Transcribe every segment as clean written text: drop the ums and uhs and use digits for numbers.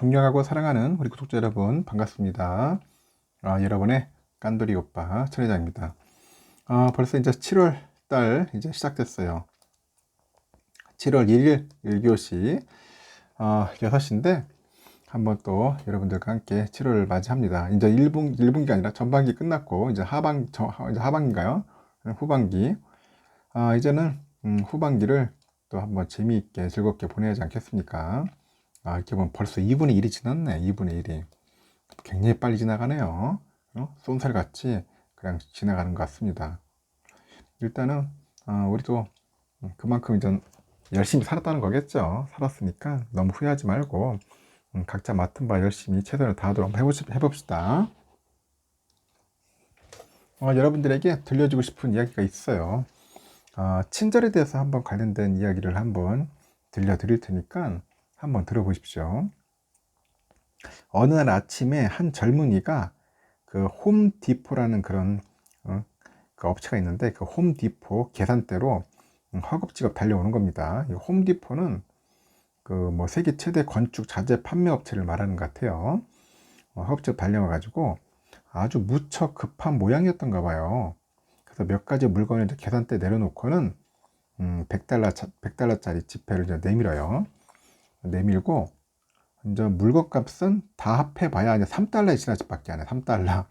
존경하고 사랑하는 우리 구독자 여러분 반갑습니다. 여러분의 깐돌이 오빠 천회장입니다. 벌써 이제 7월 달 이제 시작됐어요. 7월 1일 1교시 6시인데 한번 또 여러분들과 함께 7월을 맞이합니다. 이제 1분기가 아니라 전반기 끝났고 이제 이제 하반기인가요? 후반기. 이제는 후반기를 또 한번 재미있게 즐겁게 보내야 하지 않겠습니까? 이렇게 보면 벌써 2분의 1이 지났네. 2분의 1이 굉장히 빨리 지나가네요. 쏜살같이 그냥 지나가는 것 같습니다. 일단은 우리도 그만큼 이제 열심히 살았다는 거겠죠. 살았으니까 너무 후회하지 말고 각자 맡은 바 열심히 최선을 다하도록 해봅시다. 여러분들에게 들려주고 싶은 이야기가 있어요. 친절에 대해서 한번 관련된 이야기를 한번 들려드릴 테니까 한번 들어보십시오. 어느 날 아침에 한 젊은이가 그 홈디포라는 그런 그 업체가 있는데 그 홈디포 계산대로 허겁지겁 달려오는 겁니다. 이 홈디포는 그 뭐 세계 최대 건축 자재 판매 업체를 말하는 것 같아요. 허겁지겁 달려와 가지고 아주 무척 급한 모양이었던가 봐요. 그래서 몇 가지 물건을 이제 계산대에 내려놓고는 100달러짜리 지폐를 이제 내밀어요. 내밀고 이제 물건값은 다 합해봐야 이제 3달러에 지나치 밖에 안 해. 3달러.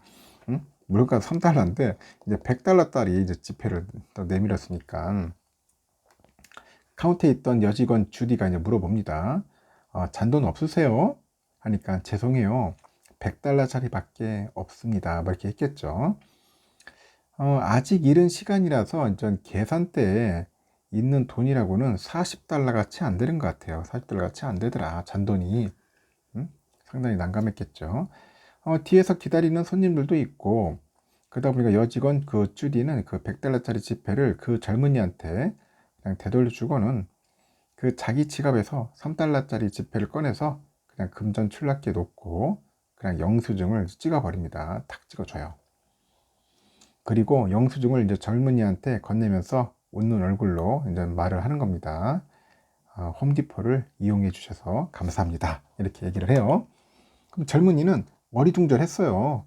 응? 물건값 3달러인데 이제 100달러짜리 이제 지폐를 또 내밀었으니까 카운터에 있던 여직원 주디가 이제 물어봅니다. 잔돈 없으세요? 하니까 죄송해요. 100달러짜리 밖에 없습니다. 뭐 이렇게 했겠죠. 아직 이른 시간이라서 이제 계산대에 있는 돈이라고는 40달러가 채 안 되는 것 같아요. 40달러가 채 안 되더라. 잔돈이. 상당히 난감했겠죠. 뒤에서 기다리는 손님들도 있고 그러다 보니까 여직원 그 주디는 그 100달러짜리 지폐를 그 젊은이한테 그냥 되돌려 주고는 그 자기 지갑에서 3달러짜리 지폐를 꺼내서 그냥 금전 출납기에 놓고 그냥 영수증을 찍어버립니다. 탁 찍어줘요. 그리고 영수증을 이제 젊은이한테 건네면서 웃는 얼굴로 이제 말을 하는 겁니다. 홈디포를 이용해 주셔서 감사합니다. 이렇게 얘기를 해요. 그럼 젊은이는 어리둥절했어요.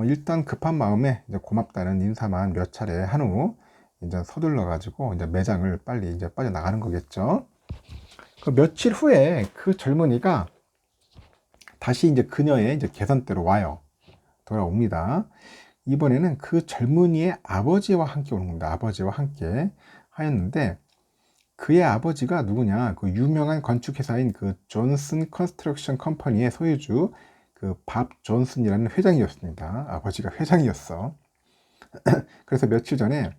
일단 급한 마음에 이제 고맙다는 인사만 몇 차례 한 후 이제 서둘러 가지고 이제 매장을 빨리 이제 빠져나가는 거겠죠. 그 며칠 후에 그 젊은이가 다시 이제 그녀의 이제 계산대로 와요. 돌아옵니다. 이번에는 그 젊은이의 아버지와 함께 오는 겁니다. 아버지와 함께 하였는데 그의 아버지가 누구냐? 그 유명한 건축회사인 그 존슨 컨스트럭션 컴퍼니의 소유주 그 밥 존슨이라는 회장이었습니다. 아버지가 회장이었어. 그래서 며칠 전에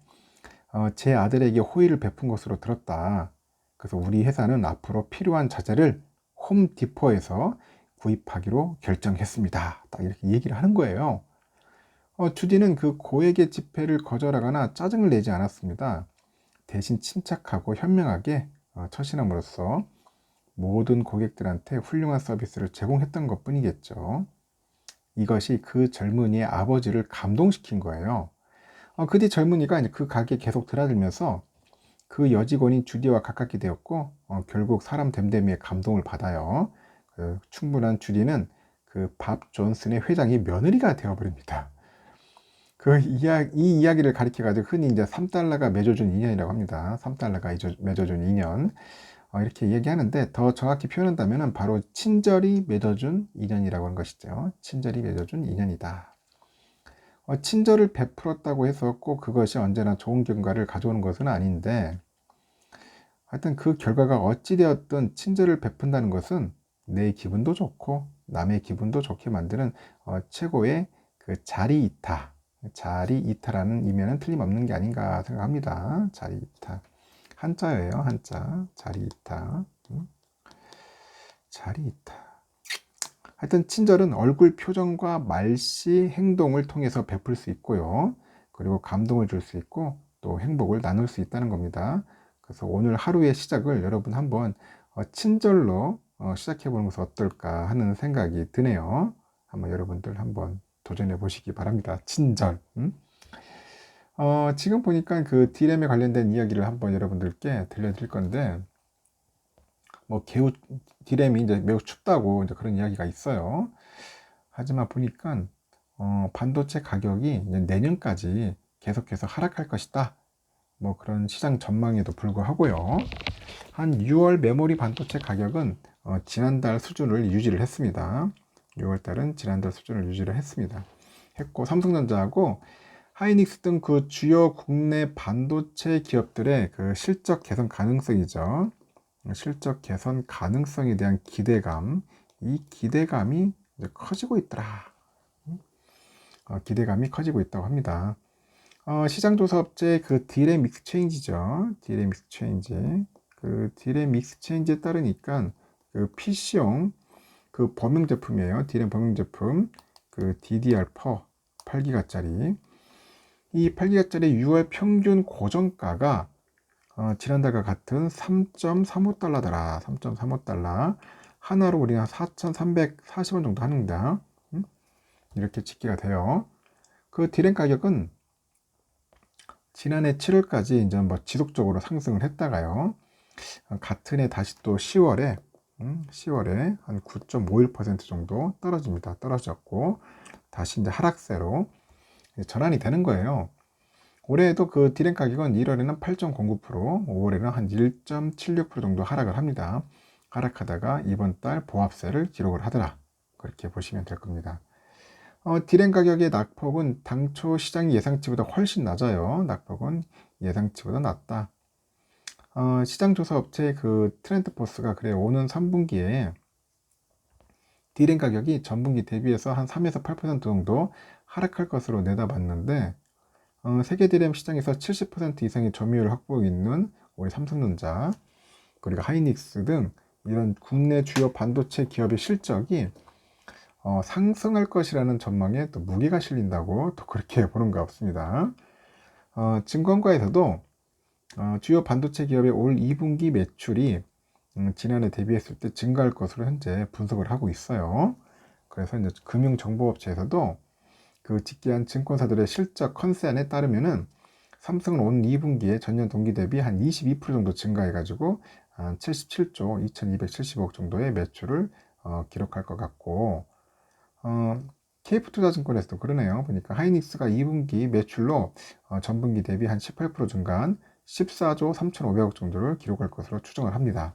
제 아들에게 호의를 베푼 것으로 들었다. 그래서 우리 회사는 앞으로 필요한 자재를 홈디포에서 구입하기로 결정했습니다. 딱 이렇게 얘기를 하는 거예요. 주디는 그 고액의 지폐를 거절하거나 짜증을 내지 않았습니다. 대신 침착하고 현명하게 처신함으로써 모든 고객들한테 훌륭한 서비스를 제공했던 것 뿐이겠죠. 이것이 그 젊은이의 아버지를 감동시킨 거예요. 그 뒤 젊은이가 이제 그 가게에 계속 드나들면서 그 여직원인 주디와 가깝게 되었고 결국 사람 됨됨이의 감동을 받아요. 충분한 주디는 그 밥 존슨의 회장의 며느리가 되어버립니다. 이 이야기를 가리켜 가지고 흔히 이제 3달러가 맺어준 인연이라고 합니다. 3달러가 맺어준 인연. 이렇게 얘기하는데 더 정확히 표현한다면 바로 친절이 맺어준 인연이라고 하는 것이죠. 친절이 맺어준 인연이다. 친절을 베풀었다고 해서 꼭 그것이 언제나 좋은 결과를 가져오는 것은 아닌데 하여튼 그 결과가 어찌되었든 친절을 베푼다는 것은 내 기분도 좋고 남의 기분도 좋게 만드는 최고의 그 자리이타. 자리이타라는 의미는 틀림없는 게 아닌가 생각합니다. 자리이타. 한자예요, 한자. 자리이타. 자리이타. 하여튼 친절은 얼굴 표정과 말씨, 행동을 통해서 베풀 수 있고요. 그리고 감동을 줄 수 있고 또 행복을 나눌 수 있다는 겁니다. 그래서 오늘 하루의 시작을 여러분 한번 친절로 시작해 보는 것은 어떨까 하는 생각이 드네요. 한번 여러분들 한번 도전해 보시기 바랍니다. 친절. 지금 보니까 그 디램에 관련된 이야기를 한번 여러분들께 들려드릴 건데 뭐 개우 디램이 이제 매우 춥다고 이제 그런 이야기가 있어요. 하지만 보니까 반도체 가격이 이제 내년까지 계속해서 하락할 것이다. 뭐 그런 시장 전망에도 불구하고요. 한 6월 메모리 반도체 가격은 지난달 수준을 유지를 했습니다. 6월 달은 지난달 수준을 유지를 했고 삼성전자하고 하이닉스 등 그 주요 국내 반도체 기업들의 그 실적 개선 가능성이죠. 실적 개선 가능성에 대한 기대감, 이 기대감이 이제 커지고 있더라. 기대감이 커지고 있다고 합니다. 시장 조사 업체 그 디램 익스체인지죠. 디램 익스체인지. 그 디램 익스체인지에 따르니까 그 PC용 그 범용 제품이에요. 디램 범용 제품. 그 DDR4 8기가짜리. 이 8기가짜리 6월 평균 고정가가 지난달과 같은 3.35달러더라. 3.35달러. 하나로 우리가 4,340원 정도 합니다. 이렇게 집계가 돼요. 그 디램 가격은 지난해 7월까지 이제 뭐 지속적으로 상승을 했다가요. 같은 해 다시 또 10월에 한 9.51% 정도 떨어집니다. 떨어졌고 다시 이제 하락세로 전환이 되는 거예요. 올해에도 그 디램 가격은 1월에는 8.09%, 5월에는 한 1.76% 정도 하락을 합니다. 하락하다가 이번 달 보합세를 기록을 하더라. 그렇게 보시면 될 겁니다. 디램 가격의 낙폭은 당초 시장 예상치보다 훨씬 낮아요. 낙폭은 예상치보다 낮다. 시장 조사 업체 그 트렌드포스가 그래 오는 3분기에 디램 가격이 전분기 대비해서 한 3에서 8% 정도 하락할 것으로 내다봤는데 세계 디램 시장에서 70% 이상의 점유율을 확보하고 있는 우리 삼성전자 그리고 하이닉스 등 이런 국내 주요 반도체 기업의 실적이 상승할 것이라는 전망에 또 무게가 실린다고 또 그렇게 보는 것 같습니다. 증권가에서도 주요 반도체 기업의 올 2분기 매출이 지난해 대비했을 때 증가할 것으로 현재 분석을 하고 있어요. 그래서 이제 금융정보업체에서도 그 집계한 증권사들의 실적 컨센에 따르면은 삼성은 온 2분기에 전년 동기 대비 한 22% 정도 증가해가지고 한 77조 2270억 정도의 매출을 기록할 것 같고 KF투자증권에서도 그러네요. 보니까 하이닉스가 2분기 매출로 전분기 대비 한 18% 증가한 14조 3,500억 정도를 기록할 것으로 추정을 합니다.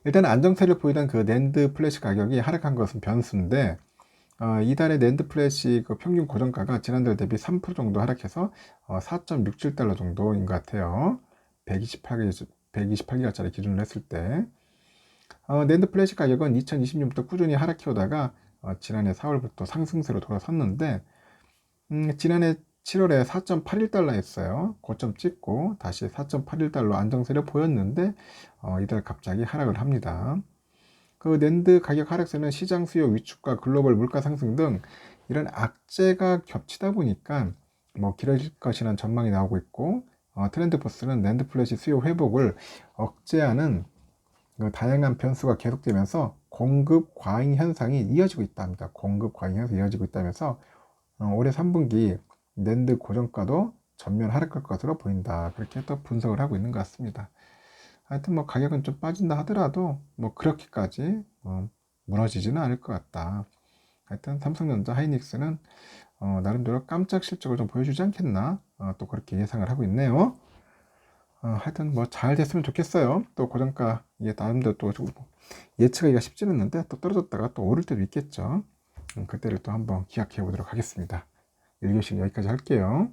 일단 안정세를 보이던 그 낸드 플래시 가격이 하락한 것은 변수인데 이달의 낸드 플래시 그 평균 고정가가 지난달 대비 3% 정도 하락해서 4.67달러 정도인 것 같아요. 128기가짜리 기준으로 했을 때 낸드 플래시 가격은 2020년부터 꾸준히 하락해오다가 지난해 4월부터 상승세로 돌아섰는데 지난해 7월에 4.81달러였어요. 고점 찍고 다시 4.81달러 안정세를 보였는데 이달 갑자기 하락을 합니다. 그 낸드 가격 하락세는 시장 수요 위축과 글로벌 물가 상승 등 이런 악재가 겹치다 보니까 뭐 길어질 것이라는 전망이 나오고 있고 트렌드포스는 낸드 플래시 수요 회복을 억제하는 그 다양한 변수가 계속되면서 공급 과잉 현상이 이어지고 있답니다. 공급 과잉 현상이 이어지고 있다면서 올해 3분기 낸드 고정가도 전면 하락할 것으로 보인다. 그렇게 또 분석을 하고 있는 것 같습니다. 하여튼 뭐 가격은 좀 빠진다 하더라도 뭐 그렇게까지 무너지지는 않을 것 같다. 하여튼 삼성전자 하이닉스는 나름대로 깜짝 실적을 좀 보여주지 않겠나 또 그렇게 예상을 하고 있네요. 하여튼 뭐 잘 됐으면 좋겠어요. 또 고정가 이게 나름대로 또 예측하기가 쉽지는 않는데 또 떨어졌다가 또 오를 때도 있겠죠. 그때를 또 한번 기약해 보도록 하겠습니다. 1교시는 여기까지 할게요.